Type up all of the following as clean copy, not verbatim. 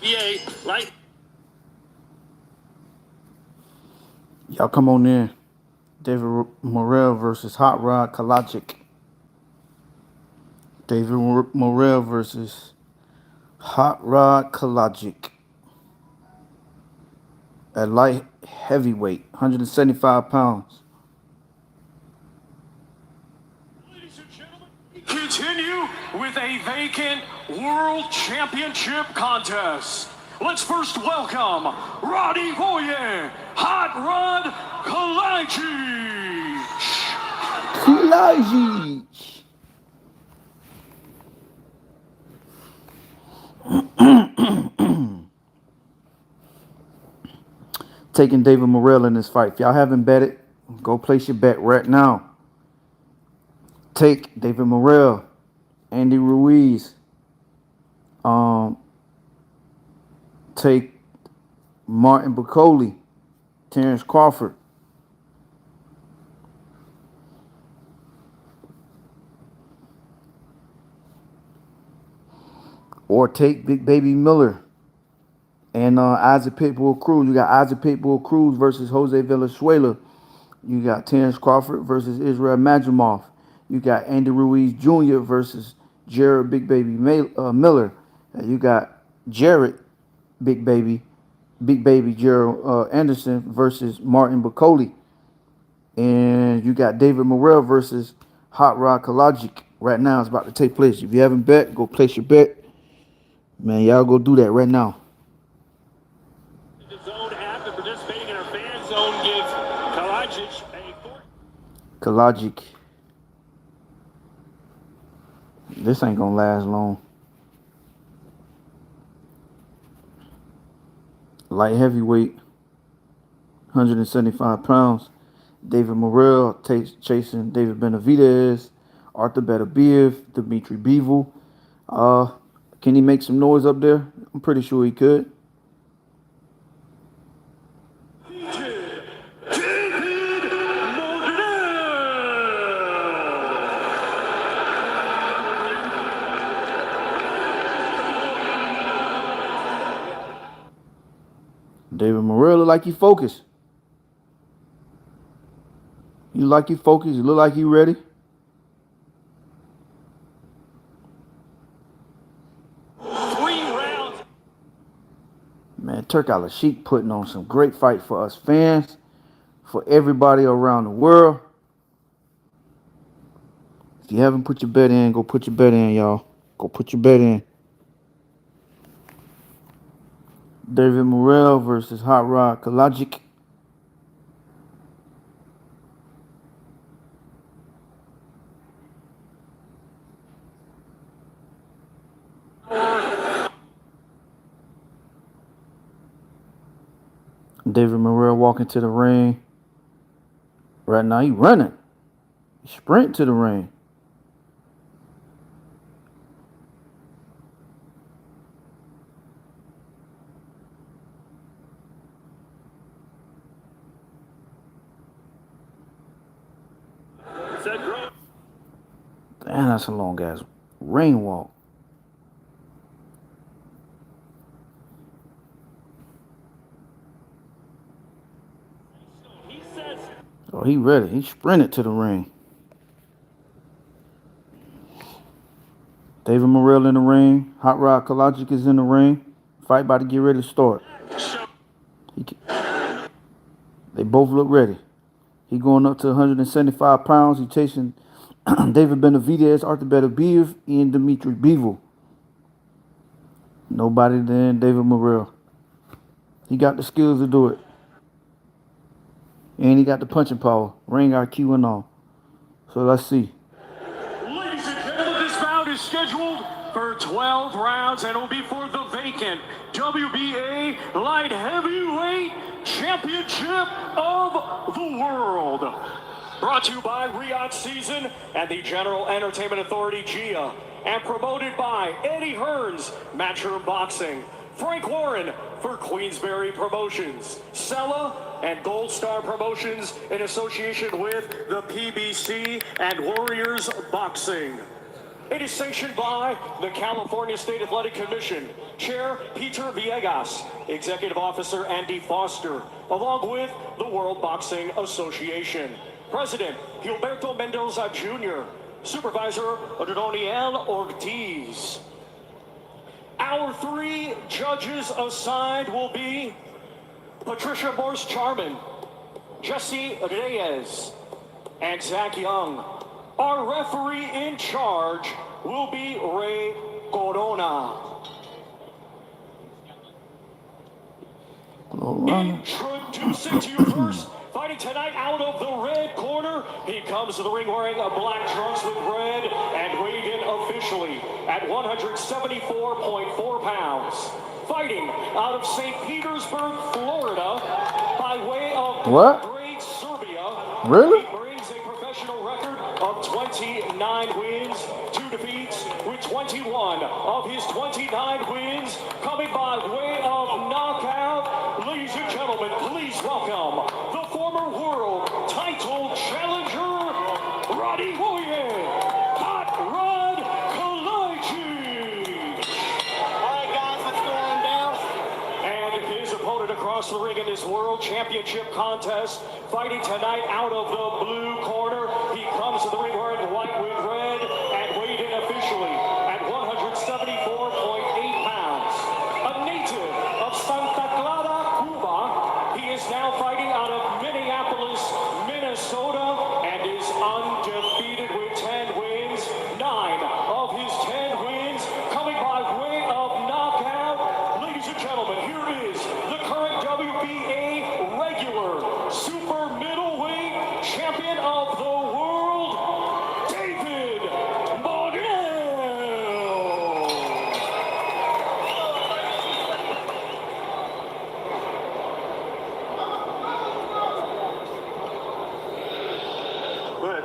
EA light. Y'all come on in. David Morrell versus Hot Rod Kalajdzic. David Morrell versus Hot Rod Kalajdzic. At light heavyweight, 175 pounds. Ladies and gentlemen, continue with a vacant World Championship contest. Let's first welcome Radivoje, Hot Rod Kalajdzic. Kalajdzic. Taking David Morrell in this fight. If y'all haven't betted, go place your bet right now. Take David Morrell, Andy Ruiz. Take Martin Bakole, Terrence Crawford. Or take Big Baby Miller and Isaac Pitbull Cruz. You got Isaac Pitbull Cruz versus Jose Valenzuela. You got Terrence Crawford versus Israel Madrimov. You got Andy Ruiz Jr. versus Jared Big Baby Miller. You got Jared Big Baby Gerald Anderson versus Martin Bakole. And you got David Morrell versus Hot Rod Kalajdzic. Right now it's about to take place. If you haven't bet, go place your bet. Man, y'all go do that right now. The zone app and participating in our fan zone gives Kalajdzic a Kalajdzic. This ain't gonna last long. Light heavyweight, 175 pounds. David Morrell chasing David Benavidez, Arthur Beterbiev, Dimitri Bivol. Can he make some noise up there? I'm pretty sure he could. David Morrell look like he focused. You like he focused? You look like he ready? Man, Turk Al-Sheikh putting on some great fight for us fans, for everybody around the world. If you haven't put your bet in, go put your bet in, y'all. Go put your bet in. David Morrell versus Hot Rod Kalajdzic. David Morrell walking to the ring. Right now, he running. He sprint to the ring. Damn, that's a long ass ring walk. Oh, he ready. He sprinted to the ring. David Morrell in the ring. Hot Rod Kalajdzic is in the ring. Fight about to get ready to start. They both look ready. He going up to 175 pounds. He chasing David Benavidez, Arthur Beterbiev, and Dimitri Bivol. Nobody than David Morrell. He got the skills to do it. And he got the punching power, ring IQ and all. So let's see. Ladies and gentlemen, this bout is scheduled for 12 rounds and will be for the vacant WBA Light Heavyweight Championship of the World. Brought to you by Riyadh Season and the General Entertainment Authority, GIA, and promoted by Eddie Hearns, Matchroom Boxing, Frank Warren for Queensberry Promotions, Sella and Gold Star Promotions in association with the PBC and Warriors Boxing. It is sanctioned by the California State Athletic Commission, Chair Peter Villegas, Executive Officer Andy Foster, along with the World Boxing Association, President Gilberto Mendoza Jr., Supervisor Roniel Ortiz. Our 3 judges assigned will be Patricia Morse-Charman, Jesse Reyes, and Zach Young. Our referee in charge will be Ray Corona. Introducing to you first, fighting tonight out of the red corner. He comes to the ring wearing a black trunks with red and weighed in officially at 174.4 pounds. Fighting out of St. Petersburg, Florida, by way of Belgrade, Serbia. Really? He brings a professional record of 29 wins, 2 defeats, with 21 of his 29 wins coming by way of knockout. Ladies and gentlemen, please welcome the former world title challenger, Radivoje, Hot Rod Kalajdzic. All right, guys, let's go on down. And his opponent across the ring in this world championship contest, fighting tonight out of the blue corner. He comes to the ring wearing white with red and weighed in officially at 174.8 pounds. A native of Santa Clara, Cuba, he is now fighting out of Minneapolis, Minnesota, and is undefeated with 10 wins. 9 of his 10 wins coming by way of knockout. Ladies and gentlemen, here is the current WBA regular super middleweight champion of the world, David Morrell. Good.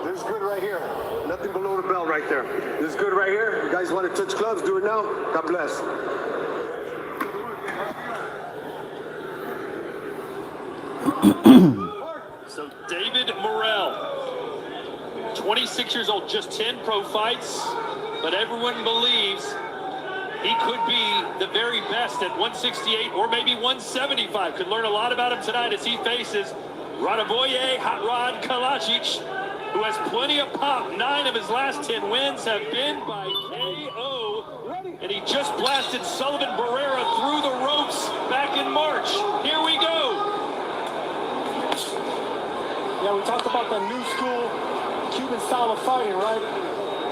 This is good right here. Nothing below the belt right there. This is good right here. You guys want to touch gloves? Do it now. God bless. So David Morrell, 26 years old, just 10 pro fights, but everyone believes he could be the very best at 168 or maybe 175. Could learn a lot about him tonight as he faces Radivoje Hot Rod Kalajdzic, who has plenty of pop. 9 of his last 10 wins have been by KO, and he just blasted Sullivan Barrera through the ropes back in March. Here we go. Yeah, we talked about the new school Cuban style of fighting, right?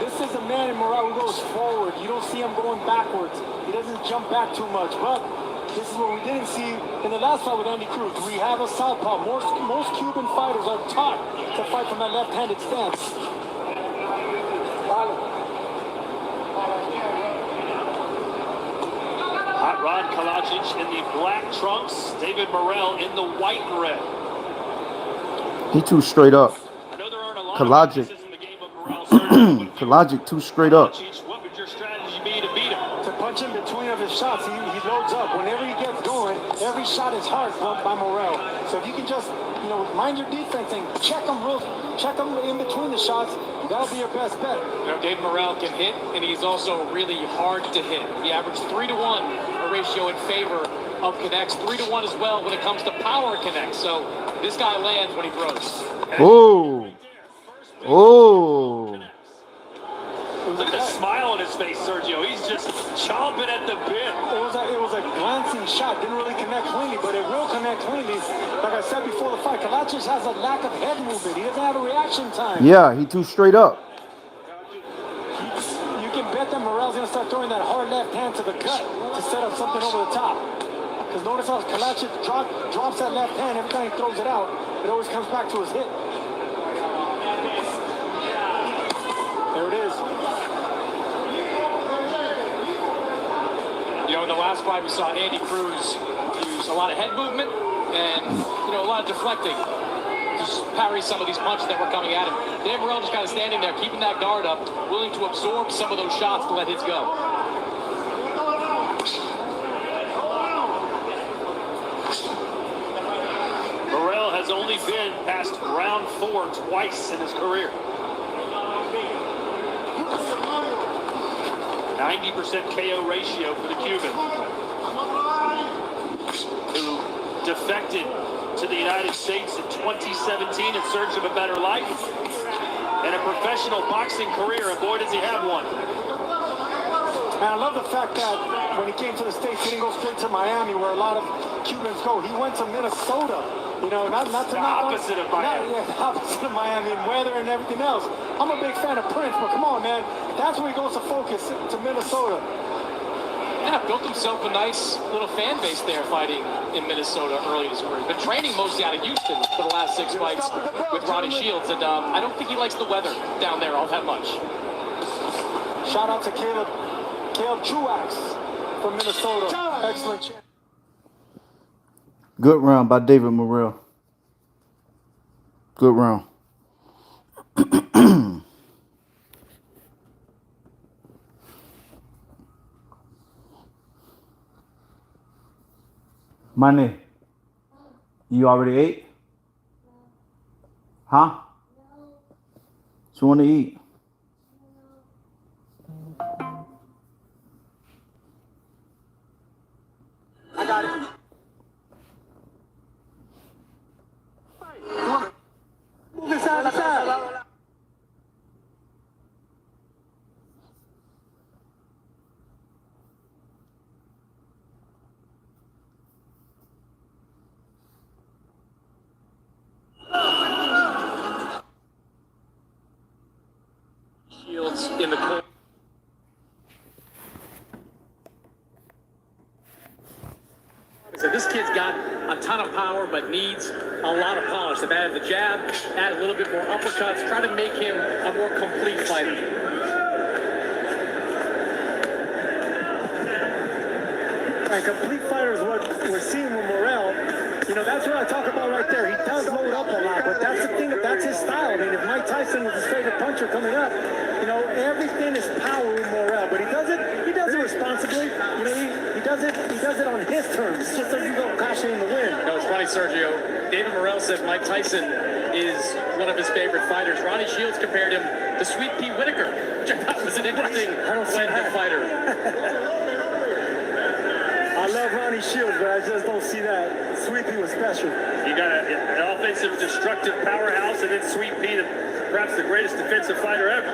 This is a man in Morrell who goes forward. You don't see him going backwards. He doesn't jump back too much. But this is what we didn't see in the last fight with Andy Cruz. We have a southpaw. Most Cuban fighters are taught to fight from that left-handed stance. Hot Rod Kalajdzic in the black trunks, David Morrell in the white and red. He too straight up. I know there aren't a lot Kalajdzic. of in the game of Morrell, Sergio. Kalajdzic too straight up. What would your strategy be to beat him? To punch in between of his shots, he loads up. Whenever he gets going, every shot is hard by Morrell. So if you can just, mind your defense and check him in between the shots, that'll be your best bet. Dave Morrell can hit, and he's also really hard to hit. He averaged 3-to-1 a ratio in favor of connects, 3-to-1 as well when it comes to power connects. So this guy lands when he throws. Oh. Oh. Look at the smile on his face, Sergio. He's just chomping at the bit. It was a glancing shot. Didn't really connect cleanly, but it will connect cleanly. Like I said before the fight, Kalajdzic has a lack of head movement. He doesn't have a reaction time. Yeah, he too straight up. You can bet that Morrell's going to start throwing that hard left hand to the gut to set up something over the top. Because notice how Kalajdzic drops that left hand every time he throws it out. It always comes back to his hip. There it is. In the last fight we saw Andy Cruz use a lot of head movement and, a lot of deflecting. Just parry some of these punches that were coming at him. Dave Morrell just kind of standing there, keeping that guard up, willing to absorb some of those shots to let his go. Morrell has only been past round 4 twice in his career. 90% KO ratio for the Cuban, who defected to the United States in 2017 in search of a better life and a professional boxing career, and boy, does he have one. And I love the fact that when he came to the States, he didn't go straight to Miami, where a lot of Cubans go. He went to Minnesota. You know, not to the opposite of Miami. Yeah, the opposite of Miami and weather and everything else. I'm a big fan of Prince, but come on, man. That's where he goes to focus, to Minnesota. Yeah, built himself a nice little fan base there fighting in Minnesota early in his career. He's been training mostly out of Houston for the last 6 fights with Ronnie Shields, and I don't think he likes the weather down there all that much. Shout out to Caleb Truax from Minnesota. Excellent champ. Good round by David Morrell. Good round. Money. You already ate? Huh? What you want to eat? I got it. Move this side to side. Shields in the corner. So this kid's got a ton of power, but needs a lot of polish. They've added the jab, add a little bit more uppercuts, try to make him a more complete fighter. And complete fighter is what we're seeing with Morrell. You know, that's what I talk about right there. He does load up a lot, but that's the thing, that's his style. I mean, if Mike Tyson was a straight-up puncher coming up, you know, everything is power with Morrell, but he does it responsibly. You know, he does it on his terms, just so you go caution in the wind. No, it's funny, Sergio. David Morrell said Mike Tyson is one of his favorite fighters. Ronnie Shields compared him to Sweet Pea Whitaker, which I thought was an interesting blend of fighter. I love Ronnie Shields, but I just don't see that. Sweet Pea was special. You got an offensive, destructive powerhouse, and then Sweet Pea, perhaps the greatest defensive fighter ever.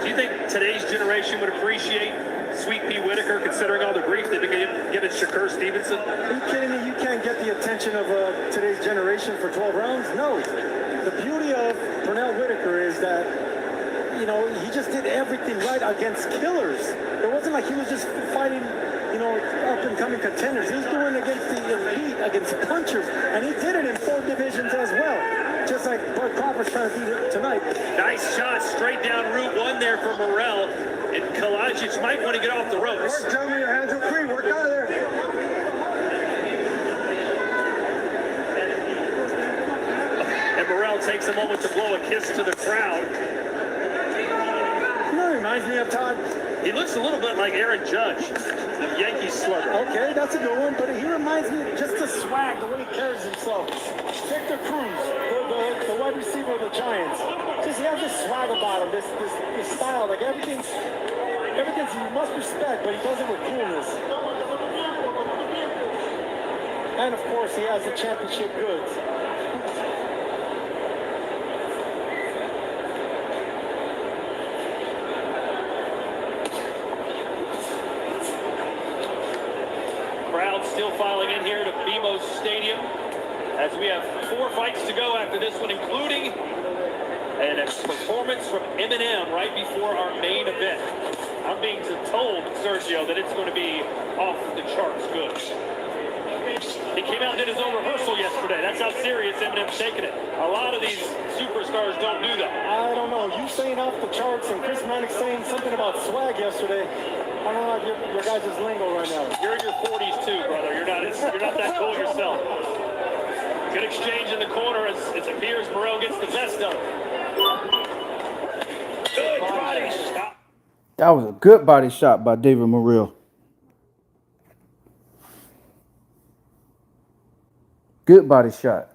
Do you think today's generation would appreciate Sweet Pea Whitaker, considering all the grief they've been giving Shakur Stevenson? Are you kidding me? You can't get the attention of today's generation for 12 rounds? No. The beauty of Pernell Whitaker is that, you know, he just did everything right against killers. It wasn't like he was just fighting, you know, up-and-coming contenders. He was doing against the elite, against punchers, and he did it in 4 divisions as well, just like Bud Crawford's trying to do tonight. Nice shot straight down Route 1 there for Morrell, and Kalajdzic might want to get off the ropes. Work, tell me your hands are free. Work out of there. And Morrell takes a moment to blow a kiss to the crowd. You know, reminds me of Todd. He looks a little bit like Aaron Judge, the Yankee slugger. Okay, that's a good one, but he reminds me of just the swag, the way he carries himself. Victor Cruz, the wide receiver of the Giants. Just he has this swag about him, this style, like everything's you must respect, but he does it with coolness. And of course, he has the championship goods. Crowd still filing in here to BMO Stadium as we have 4 fights to go after this one, including a performance from Eminem right before our main event. I'm being told, Sergio, that it's going to be off the charts good. He came out and did his own rehearsal yesterday. That's how serious Eminem's taking it. A lot of these superstars don't do that. I don't know. You saying off the charts and Chris Mannix saying something about swag yesterday. I don't know your guys' lingo right now. You're in your 40s too, brother. You're not that cool yourself. Good exchange in the corner as it appears Morrell gets the best of it. Good body shot. That was a good body shot by David Morrell. Good body shot.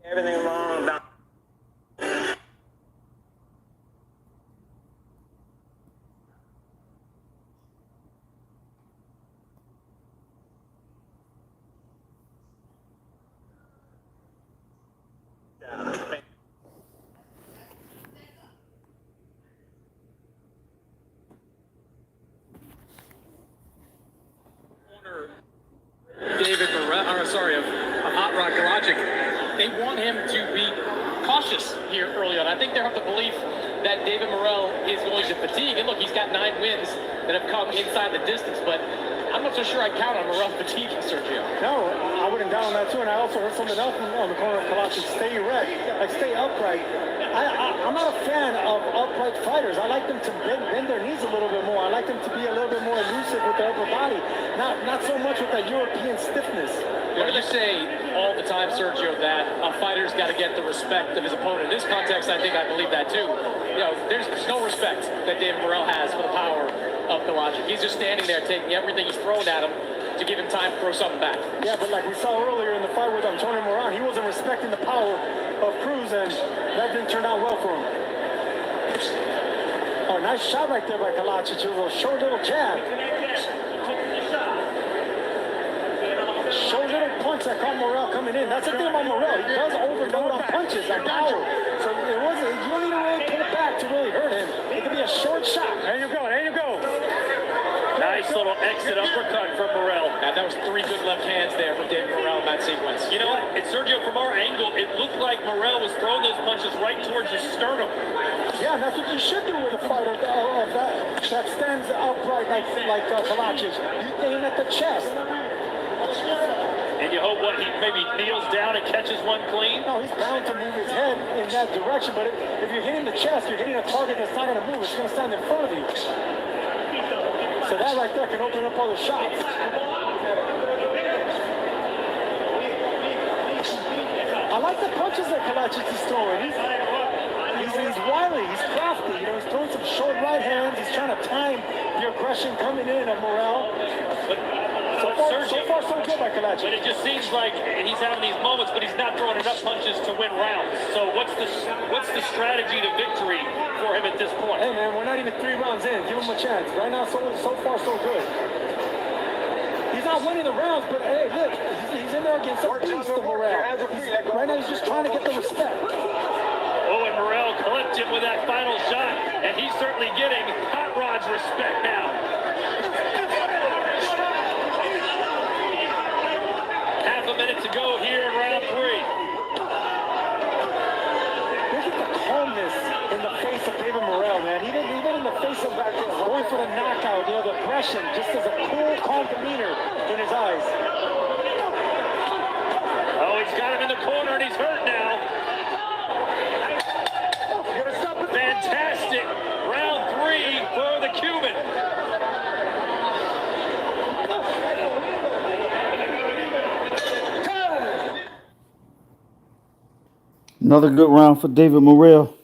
Everything wrong about David Morrell, or sorry, of Hot Rod Kalajdzic, they want him to be cautious here early on. I think they're of the belief that David Morrell is going to fatigue. And look, he's got 9 wins that have come inside the distance, but I'm not so sure I count on Morrell fatiguing Sergio. No, I wouldn't doubt on that too. And I also heard something else on the corner of Kalajdzic. Stay erect, like stay upright. I'm not a fan of upright fighters. I like them to bend their knees a little bit more. I like them to be a little bit more elusive with their upper body. Not so much with that European stiffness. What do you say all the time, Sergio, that a fighter's got to get the respect of his opponent? In this context, I think I believe that too. You know, there's no respect that David Morrell has for the power of Kalajdzic. He's just standing there taking everything he's thrown at him to give him time to throw something back. Yeah, but like we saw earlier in the fight with Antonio Moran, he wasn't respecting the power of Cruz, and that didn't turn out well for him. Oh, nice shot right there by Kalajdzic. It was a short little jab. Short little punch that caught Morrell coming in. That's the thing about Morrell. He does overload on punches, on power. So it wasn't, you don't need to really pull it back to really hurt him. It could be a short shot. There you go, there you go. Nice little exit uppercut from Morrell. And that was 3 good left hands there from David Morrell in that sequence. You know what? It's Sergio, from our angle, it looked like Morrell was throwing those punches right towards his sternum. Yeah, and that's what you should do with a fighter that stands upright like Kalajdzic. You aim at the chest. And you hope what he maybe kneels down and catches one clean. No, he's bound to move his head in that direction, but if you're hitting the chest, you're hitting a target that's not going to move. It's going to stand in front of you. So that right there can open up other shots. I like the punches that Kalajdzic is throwing. He's wily, he's crafty. You know, he's throwing some short right hands. He's trying to time the aggression coming in of Morrell. So far, so good by Kalajdzic. But it just seems like he's having these moments, but he's not throwing enough punches to win rounds. So what's the strategy to victory for him at this point? Hey man, we're not even 3 rounds in. Give him a chance. Right now, so far, so good. He's not winning the rounds, but hey, look, he's in there against a beast of Morrell. Right now, he's just trying to get the respect. Oh, and Morrell clipped him with that final shot, and he's certainly getting Hot Rod's respect now. Half a minute to go here in round 3. Look at the calmness in the face of David Morrell, man. Even in the face of that, going for the knockout, you know, the aggression, just as a cool, calm demeanor in his eyes. Oh, he's got him in the corner, and he's hurt now. Fantastic round 3 for the Cuban. Another good round for David Morrell.